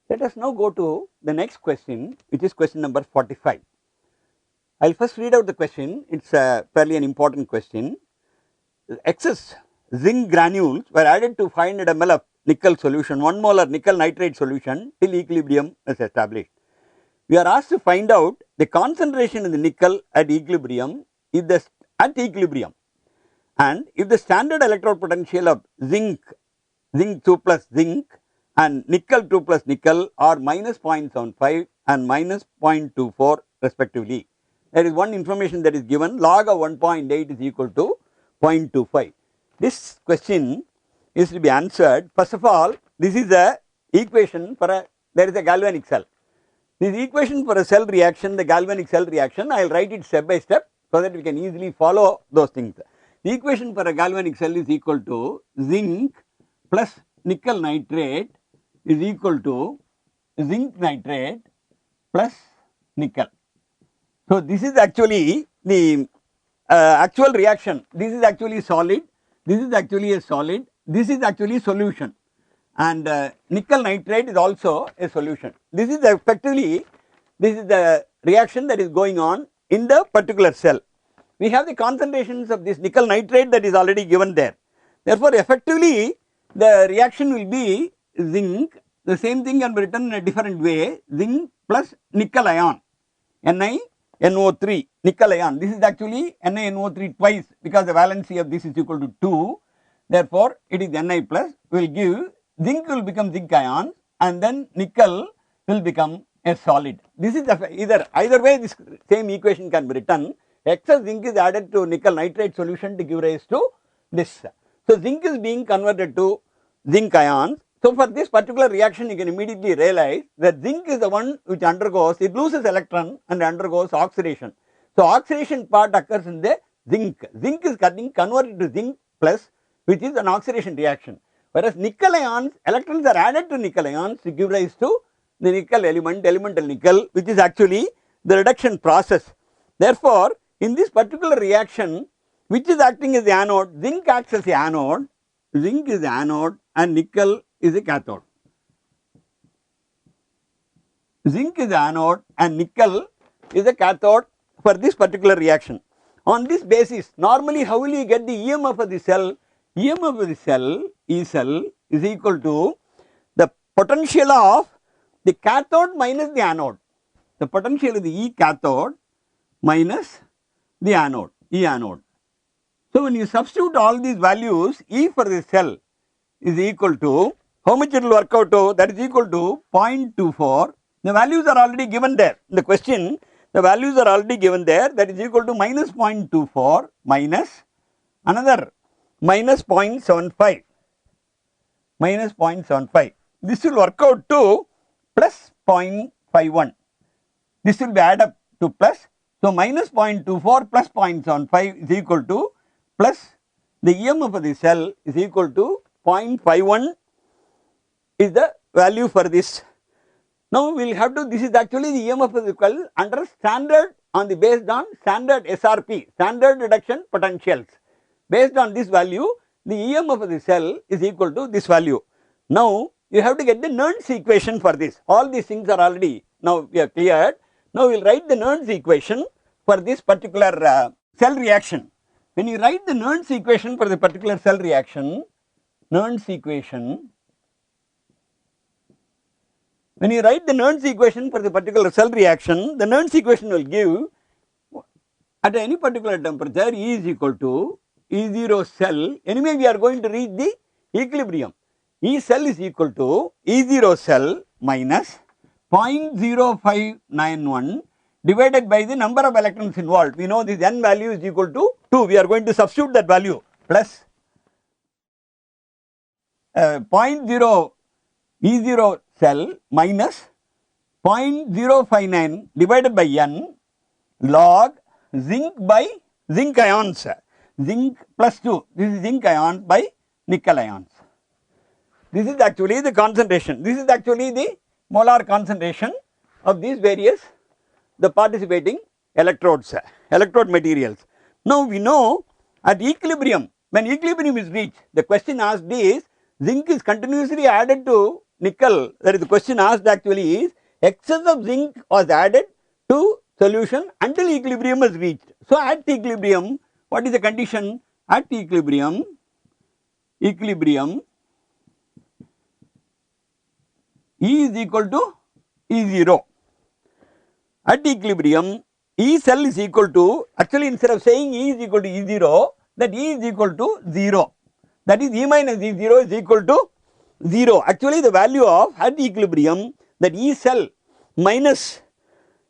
Let us now go to the next question, which is question number 45. I will first read out the question. It is fairly an important question. Excess zinc granules were added to 500 ml of nickel solution, 1 molar nickel nitrate solution till equilibrium is established. We are asked to find out the concentration in the nickel at equilibrium and if the standard electrode potential of zinc 2 plus zinc and nickel 2 plus nickel are minus 0.75 and minus 0.24 respectively. There is one information that is given, log of 1.8 is equal to 0.25. This question is to be answered. First of all, this is a equation for there is a galvanic cell. This equation for a cell reaction, the galvanic cell reaction, I will write it step by step so that we can easily follow those things. The equation for a galvanic cell is equal to zinc plus nickel nitrate is equal to zinc nitrate plus nickel. So, this is actually the actual reaction. This is actually solid, this is actually a solid, this is actually solution, and nickel nitrate is also a solution. This is effectively, this is the reaction that is going on in the particular cell. We have the concentrations of this nickel nitrate that is already given there. Therefore, effectively the reaction will be zinc, the same thing can be written in a different way, zinc plus nickel ion, NiNO3, nickel ion. This is actually NiNO3 twice because the valency of this is equal to 2. Therefore, it is Ni plus will give zinc will become zinc ion and then nickel will become a solid. This is either way this same equation can be written. Excess zinc is added to nickel nitrate solution to give rise to this. So, zinc is being converted to zinc ions. So, for this particular reaction you can immediately realize that zinc is the one which undergoes, it loses electron and undergoes oxidation. So, oxidation part occurs in the zinc. Zinc is getting converted to zinc plus, which is an oxidation reaction. Whereas nickel ions, electrons are added to nickel ions to give rise to the nickel element, elemental nickel, which is actually the reduction process. Therefore, in this particular reaction, which is acting as the anode, zinc acts as the anode, zinc is the anode and nickel is a cathode. Zinc is the anode and nickel is a cathode for this particular reaction. On this basis, normally how will you get the EMF of the cell? EMF of the cell, E cell, is equal to the potential of the cathode minus the anode. The potential of the E cathode minus the anode, E anode. So, when you substitute all these values, E for the cell is equal to, how much it will work out to? That is equal to 0.24. The values are already given there. In the question, the values are already given there. That is equal to minus 0.24 minus another minus 0.75. Minus 0.75. This will work out to plus 0.51. This will be added up to plus. So, minus 0.24 plus 0.75 is equal to plus the EMF of the cell is equal to 0.51 is the value for this. Now, we will have to, this is actually the EMF of the cell under standard on the based on standard SRP, standard reduction potentials. Based on this value, the EMF of the cell is equal to this value. Now, you have to get the Nernst equation for this. All these things are already now we are cleared. Now, we will write the Nernst equation for this particular cell reaction. When you write the Nernst equation for the particular cell reaction, Nernst equation, when you write the Nernst equation for the particular cell reaction, the Nernst equation will give at any particular temperature E is equal to E0 cell. Anyway, we are going to reach the equilibrium. E cell is equal to E0 cell minus 0.0591 divided by the number of electrons involved. We know this n value is equal to 2. We are going to substitute that value plus 0.0 E0 cell minus 0.059 divided by n log zinc by zinc ions, zinc plus 2, this is zinc ions by nickel ions. This is actually the concentration, this is actually the molar concentration of these various the participating electrodes, electrode materials. Now, we know at equilibrium, when equilibrium is reached, the question asked is zinc is continuously added to nickel, that is the question asked actually is excess of zinc was added to solution until equilibrium is reached. So at equilibrium, what is the condition? At equilibrium E is equal to E0. At equilibrium, E cell is equal to, actually instead of saying E is equal to E0, that E is equal to 0. That is E minus E0 is equal to 0. Actually the value of at equilibrium, that E cell minus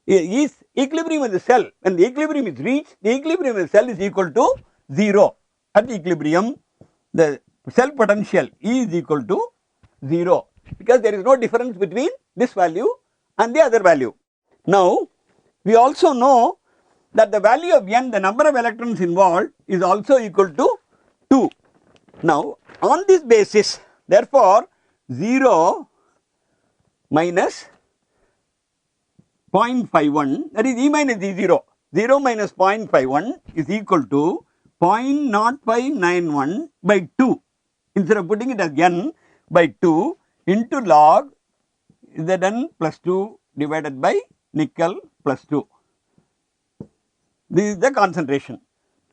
is equilibrium of the cell. When the equilibrium is reached, the equilibrium of the cell is equal to 0. At equilibrium, the cell potential E is equal to 0, because there is no difference between this value and the other value. Now, we also know that the value of n, the number of electrons involved, is also equal to 2. Now, on this basis, therefore, 0 minus 0.51, that is E minus E0, 0 minus 0.51 is equal to 0.0591 by 2. Instead of putting it as n by 2 into log Zn plus 2 divided by nickel plus 2. This is the concentration,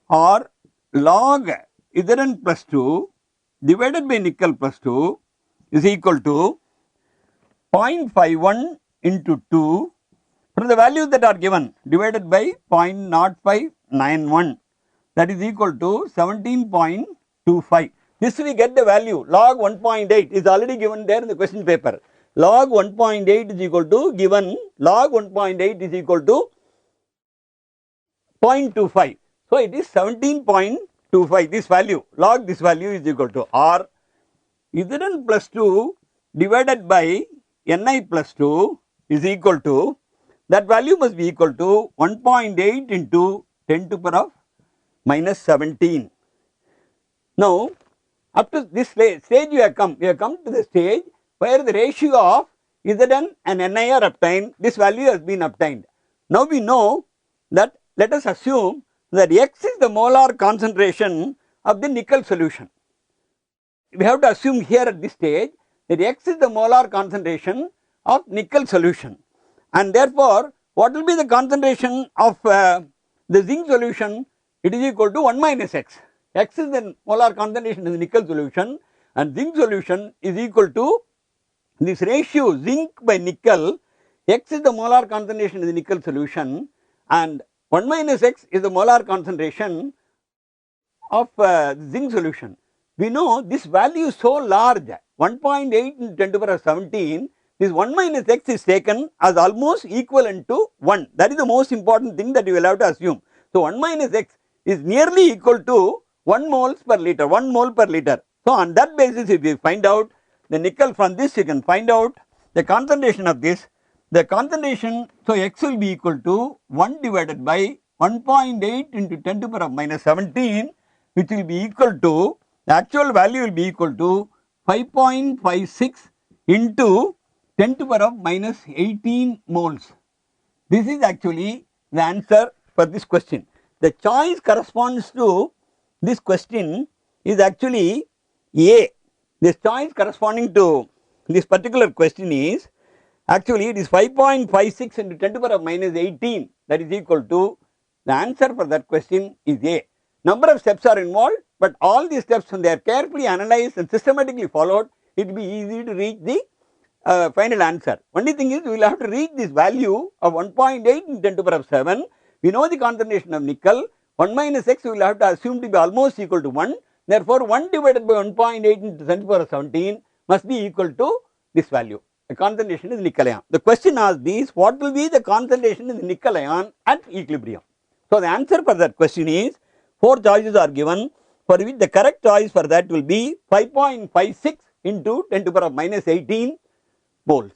or log Zn plus 2 divided by nickel plus 2 is equal to 0.51 into 2 from the values that are given divided by 0.0591, that is equal to 17.25. This we get the value log 1.8 is already given there in the question paper. Log 1.8 is equal to, given log 1.8 is equal to 0.25. So it is 17.25. This value, log this value is equal to, or Zn plus 2 divided by Ni plus 2 is equal to, that value must be equal to 1.8 into 10 to the power of minus 17. Now, up to this stage we have come to the stage where the ratio of Zn and Ni are obtained, this value has been obtained. Now we know that, let us assume that X is the molar concentration of the nickel solution. We have to assume here at this stage that X is the molar concentration of nickel solution, and therefore what will be the concentration of the zinc solution? It is equal to 1 minus X. X is the molar concentration in the nickel solution, and zinc solution is equal to this ratio zinc by nickel. X is the molar concentration in the nickel solution, and 1 minus X is the molar concentration of zinc solution. We know this value is so large, 1.8 into 10 to the power of 17, this 1 minus X is taken as almost equivalent to 1. That is the most important thing that you will have to assume. So 1 minus X is nearly equal to 1 moles per liter, 1 mole per liter. So on that basis, if we find out the nickel from this, you can find out the concentration of this. The concentration, so X will be equal to 1 divided by 1.8 into 10 to the power of minus 17, which will be equal to, the actual value will be equal to 5.56 into 10 to the power of minus 18 moles. This is actually the answer for this question. The choice corresponds to this question is actually A. This choice corresponding to this particular question is, actually it is 5.56 into 10 to the power of minus 18, that is equal to, the answer for that question is A. Number of steps are involved, but all these steps, when they are carefully analyzed and systematically followed, it will be easy to reach the final answer. Only thing is, we will have to reach this value of 1.8 in 10 to the power of 7. We know the concentration of nickel. 1 minus X we will have to assume to be almost equal to 1. Therefore, 1 divided by 1.8 into 10 to the power of 17 must be equal to this value. The concentration is nickel ion. The question asks is, what will be the concentration in the nickel ion at equilibrium? So the answer for that question is, 4 choices are given, for which the correct choice for that will be 5.56 into 10 to the power of minus 18 moles.